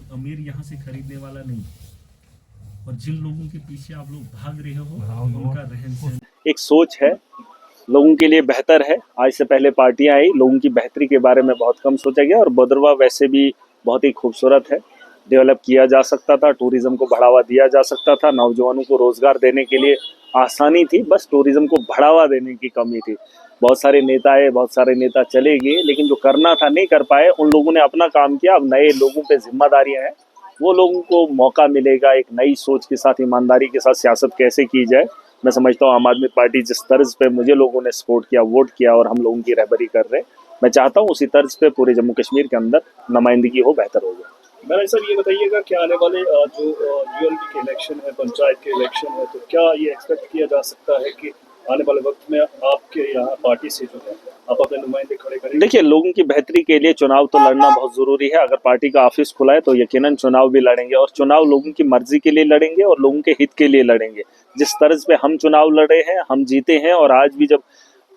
अमीर यहाँ से खरीदने वाला नहीं, और जिन लोगों के पीछे आप लोग भाग रहे हो उनका रहन सहन एक सोच है, लोगों के लिए बेहतर है। आज से पहले पार्टियां आई, लोगों की बेहतरी के बारे में बहुत कम सोचा गया। और भद्रवाह वैसे भी बहुत ही खूबसूरत है, डेवलप किया जा सकता था, टूरिज्म को बढ़ावा दिया जा सकता था, नौजवानों को रोजगार देने के लिए आसानी थी, बस टूरिज्म को बढ़ावा देने की कमी थी। बहुत सारे नेता आए, बहुत सारे नेता चले गए, लेकिन जो करना था नहीं कर पाए। उन लोगों ने अपना काम किया, अब नए लोगों पे जिम्मेदारियां हैं, वो लोगों को मौका मिलेगा एक नई सोच के साथ, ईमानदारी के साथ सियासत कैसे की जाए। मैं समझता हूँ आम आदमी पार्टी जिस तर्ज पे मुझे लोगों ने सपोर्ट किया, वोट किया और हम लोगों की रहबरी कर रहे हैं, मैं चाहता हूँ उसी तर्ज पे पूरे जम्मू कश्मीर के अंदर नुमाइंदगी हो, बेहतर होगा। मैंने सर ये बताइएगा कि आने वाले जो यूएलबी के इलेक्शन है, पंचायत के इलेक्शन है, तो क्या ये एक्सपेक्ट किया जा सकता है कि आने वाले वक्त में आपके यहाँ पार्टी से जो है आप अपने नुमाइंदे खड़े करेंगे? देखिए, लोगों की बेहतरी के लिए चुनाव तो लड़ना बहुत जरूरी है। अगर पार्टी का ऑफिस खुला है तो यकीनन चुनाव भी लड़ेंगे, और चुनाव लोगों की मर्जी के लिए लड़ेंगे और लोगों के हित के लिए लड़ेंगे। जिस तर्ज पे हम चुनाव लड़े हैं, हम जीते हैं, और आज भी जब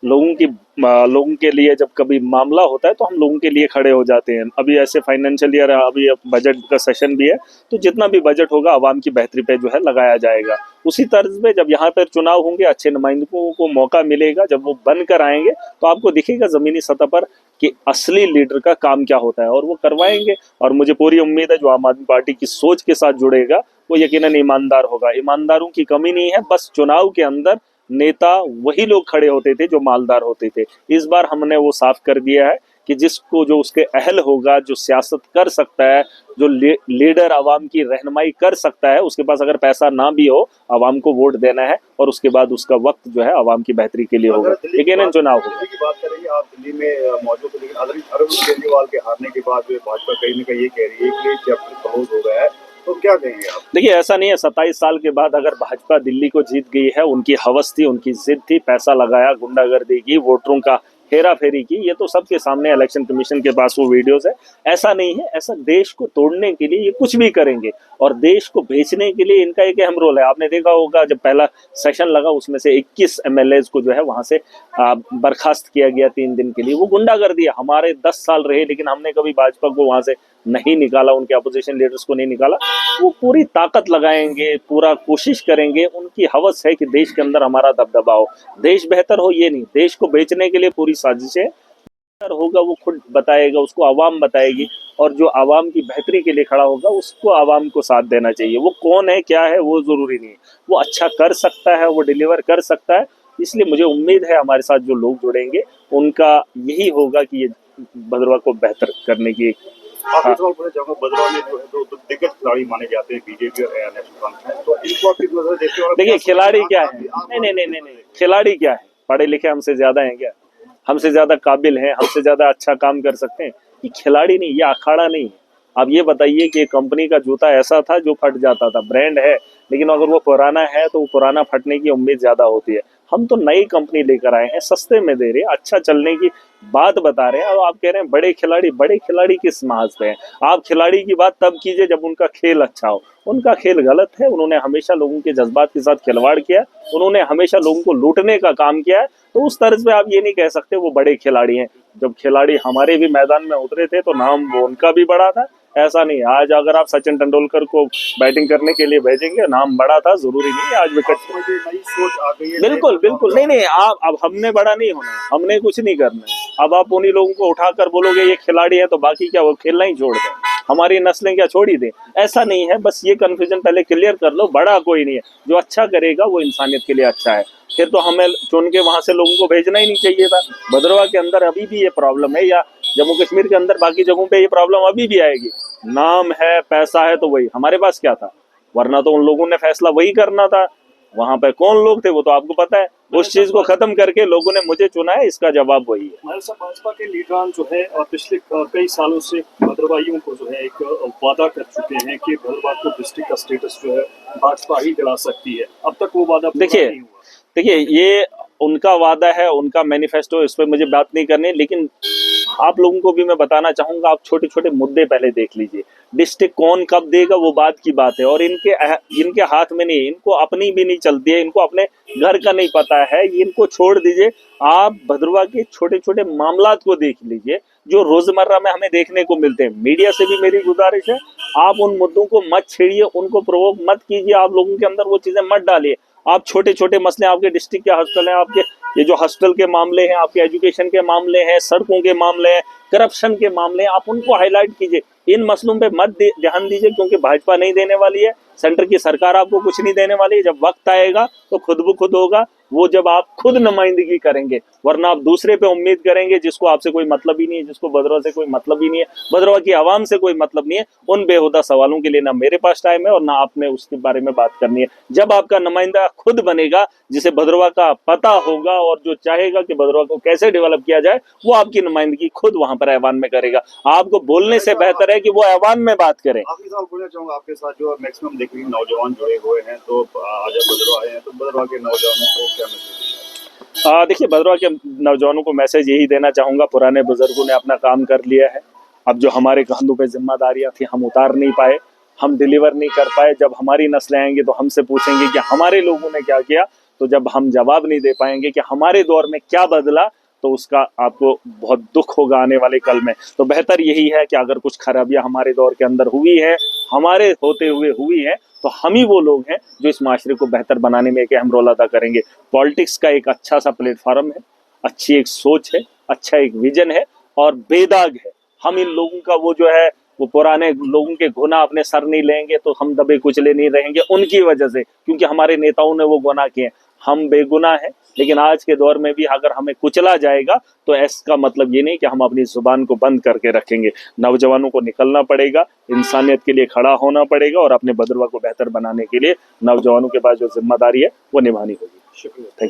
लोगों के लिए जब कभी मामला होता है तो हम लोगों के लिए खड़े हो जाते हैं। अभी ऐसे फाइनेंशियल ईयर, अभी बजट का सेशन भी है, तो जितना भी बजट होगा आवाम की बेहतरी पे जो है लगाया जाएगा। उसी तर्ज पे जब यहाँ पर चुनाव होंगे, अच्छे नुमाइंदों को मौका मिलेगा, जब वो बन कर आएंगे तो आपको दिखेगा जमीनी सतह पर कि असली लीडर का काम क्या होता है, और वो करवाएंगे। और मुझे पूरी उम्मीद है जो आम आदमी पार्टी की सोच के साथ जुड़ेगा वो यकीनन ईमानदार होगा। ईमानदारों की कमी नहीं है, बस चुनाव के अंदर नेता वही लोग खड़े होते थे जो मालदार होते थे। इस बार हमने वो साफ कर दिया है कि जिसको जो उसके अहल होगा, जो सियासत कर सकता है, जो लीडर आवाम की रहनुमाई कर सकता है, उसके पास अगर पैसा ना भी हो, आवाम को वोट देना है, और उसके बाद उसका वक्त जो है आवाम की बेहतरी के लिए होगा। लेकिन चुनाव होगा। की बात करेंगे, आप दिल्ली में मौजूद है, लेकिन अरविंद केजरीवाल के हारने के बाद भाजपा कहीं न कहीं ये कह रही है कि चैप्टर क्लोज हो गया है, तो क्या कहेंगे आप? देखिए, ऐसा नहीं है। 27 साल के बाद अगर भाजपा दिल्ली को जीत गई है, उनकी हवस थी, उनकी जिद थी, पैसा लगाया, गुंडागर्दी की, वोटरों का हेरा फेरी की, ये तो सबके सामने, इलेक्शन कमीशन के पास वो वीडियोस है। ऐसा नहीं है, ऐसा देश को तोड़ने के लिए ये कुछ भी करेंगे, और देश को बेचने के लिए इनका एक अहम रोल है। आपने देखा होगा जब पहला सेशन लगा, उसमें से 21 MLAs को जो है वहां से बर्खास्त किया गया 3 दिन के लिए। वो गुंडागर्दी है। हमारे 10 साल रहे, लेकिन हमने कभी भाजपा को वहां से नहीं निकाला, उनके अपोजिशन लीडर्स को नहीं निकाला। वो पूरी ताकत लगाएंगे, पूरा कोशिश करेंगे। उनकी हवस है कि देश के अंदर हमारा दबदबा हो, देश बेहतर हो, ये नहीं। देश को बेचने के लिए पूरी साजिशें होगा, वो खुद बताएगा, उसको आवाम बताएगी, और जो आवाम की बेहतरी के लिए खड़ा होगा उसको आवाम को साथ देना चाहिए। वो कौन है, क्या है, वो जरूरी नहीं है। वो अच्छा कर सकता है, वो डिलीवर कर सकता है। इसलिए मुझे उम्मीद है हमारे साथ जो लोग जुड़ेंगे उनका यही होगा कि ये भद्रवाह को बेहतर करने की पूरे जगह भद्रवाह में जो है दो दिग्गज खिलाड़ी माने जाते हैं, बीजेपी और नेशनल, तो इनको आपकी नजर देखते हो? देखिए, खिलाड़ी क्या है? नहीं, खिलाड़ी क्या है? पढ़े लिखे हमसे ज्यादा हैं क्या? हमसे ज्यादा काबिल हैं, हमसे ज्यादा अच्छा काम कर सकते हैं? ये खिलाड़ी नहीं, ये अखाड़ा नहीं है। आप ये बताइए कि कंपनी का जूता ऐसा था जो फट जाता था, ब्रांड है, लेकिन अगर वो पुराना है तो वो पुराना फटने की उम्मीद ज्यादा होती है। हम तो नई कंपनी लेकर आए हैं, सस्ते में दे रहे हैं, अच्छा चलने की बात बता रहे हैं, और आप कह रहे हैं बड़े खिलाड़ी किस माज पे हैं? आप खिलाड़ी की बात तब कीजिए जब उनका खेल अच्छा हो। उनका खेल गलत है, उन्होंने हमेशा लोगों के जज्बात के साथ खिलवाड़ किया, उन्होंने हमेशा लोगों को लूटने का काम किया है। तो उस तर्ज पे आप ये नहीं कह सकते वो बड़े खिलाड़ी हैं। जब खिलाड़ी हमारे भी मैदान में उतरे थे तो नाम वो उनका भी बड़ा था। ऐसा नहीं, आज अगर आप सचिन तेंदुलकर को बैटिंग करने के लिए भेजेंगे, नाम बड़ा था, जरूरी नहीं है आज विकेट। नई सोच आ गई है। बिल्कुल नहीं, आप अब हमने बड़ा नहीं होना है, हमने कुछ नहीं करना है। अब आप उन्हीं लोगों को उठाकर बोलोगे ये खिलाड़ी है, तो बाकी क्या वो खेलना ही छोड़ दें? हमारी नस्लें क्या छोड़ी दें? ऐसा नहीं है। बस ये कंफ्यूजन पहले क्लियर कर लो, बड़ा कोई नहीं है। जो अच्छा करेगा वो इंसानियत के लिए अच्छा है। फिर तो हमें चुन के वहां से लोगों को भेजना ही नहीं चाहिए था। भद्रवाह के अंदर अभी भी ये प्रॉब्लम है, या जम्मू कश्मीर के अंदर बाकी जगहों पे ये प्रॉब्लम अभी भी आएगी। नाम है, पैसा है, तो वही हमारे पास क्या था? वरना तो उन लोगों ने फैसला वही करना था। वहां पे कौन लोग थे वो तो आपको पता है। उस चीज को खत्म करके लोगों ने मुझे चुना है, इसका जवाब वही है। हमारे साथ भाजपा के लीडरान जो है पिछले कई सालों से भद्रवाहियों को जो है एक वादा कर चुके हैं कि भद्रवाह को डिस्ट्रिक्ट का स्टेटस जो है भाजपा ही दिला सकती है। अब तक वो वादा देखिए ये उनका वादा है, उनका मैनिफेस्टो, इस पर मुझे बात नहीं करनी। लेकिन आप लोगों को भी मैं बताना चाहूंगा, आप छोटे छोटे मुद्दे पहले देख लीजिए। डिस्ट्रिक्ट कौन कब देगा वो बात की बात है, और इनके हाथ में नहीं, इनको अपनी भी नहीं चलती है, इनको अपने घर का नहीं पता है, इनको छोड़ दीजिए। आप भद्रवाह के छोटे छोटे मामलात को देख लीजिए जो रोजमर्रा में हमें देखने को मिलते हैं। मीडिया से भी मेरी गुजारिश है, आप उन मुद्दों को मत छेड़िए, उनको प्रोवोक मत कीजिए, आप लोगों के अंदर वो चीजें मत डालिए। आप छोटे छोटे मसले, आपके डिस्ट्रिक्ट के हॉस्टल हैं, आपके ये जो हॉस्टल के मामले हैं, आपके एजुकेशन के मामले हैं, सड़कों के मामले हैं, करप्शन के मामले हैं, आप उनको हाईलाइट कीजिए। इन मसलों पे मत ध्यान दीजिए, क्योंकि भाजपा नहीं देने वाली है, सेंटर की सरकार आपको कुछ नहीं देने वाली है। जब वक्त आएगा तो खुद ब खुद होगा, वो जब आप खुद नुमाइंदगी करेंगे, वरना आप दूसरे पे उम्मीद करेंगे जिसको आपसे कोई मतलब ही नहीं है, जिसको भद्रवाह से कोई मतलब ही नहीं है, भद्रवाह की आवाम से कोई मतलब नहीं है। उन बेहुदा सवालों के लिए ना मेरे पास टाइम है और ना आपने उसके बारे में बात करनी है। जब आपका नुमाइंदा खुद बनेगा, जिसे भद्रवाह का पता होगा और जो चाहेगा कि भद्रवाह को कैसे डेवलप किया जाए, वो आपकी नुमाइंदगी खुद वहां पर ऐवान में करेगा। आपको बोलने से बेहतर है कि वो ऐवान में बात करें। आखिरी सवाल पूछना चाहूंगा आपके साथ, जो मैक्सिमम देख रही नौजवान जुड़े हुए हैं, तो आज आप भद्रवाह आए हैं, तो भद्रवाह के नौजवानों को क्या मैसेज? देखिए, भद्रवाह के नौजवानों को मैसेज यही देना चाहूंगा, पुराने बुजुर्गों ने अपना काम कर लिया है। अब जो हमारे कंधों पे जिम्मेदारियां थी हम उतार नहीं पाए, हम डिलीवर नहीं कर पाए। जब हमारी नस्लें आएंगी तो हमसे पूछेंगे कि हमारे लोगों ने क्या किया, तो जब हम जवाब नहीं दे पाएंगे कि हमारे दौर में क्या बदला, तो उसका आपको बहुत दुख होगा आने वाले कल में। तो बेहतर यही है कि अगर कुछ खराबियां हमारे दौर के अंदर हुई है, हमारे होते हुए हुई है, तो हम ही वो लोग हैं जो इस माशरे को बेहतर बनाने में एक अहम रोल अदा करेंगे। पॉलिटिक्स का एक अच्छा सा प्लेटफॉर्म है, अच्छी एक सोच है, अच्छा एक विजन है और बेदाग है। हम इन लोगों का वो जो है, वो पुराने लोगों के गुनाह अपने सर नहीं लेंगे तो हम दबे कुचले नहीं रहेंगे उनकी वजह से, क्योंकि हमारे नेताओं ने वो गुनाह किए। हम बेगुनाह हैं, लेकिन आज के दौर में भी अगर हमें कुचला जाएगा तो इसका मतलब ये नहीं कि हम अपनी जुबान को बंद करके रखेंगे। नौजवानों को निकलना पड़ेगा, इंसानियत के लिए खड़ा होना पड़ेगा और अपने भद्रवाह को बेहतर बनाने के लिए नौजवानों के पास जो जिम्मेदारी है वो निभानी होगी। शुक्रिया। Thank you.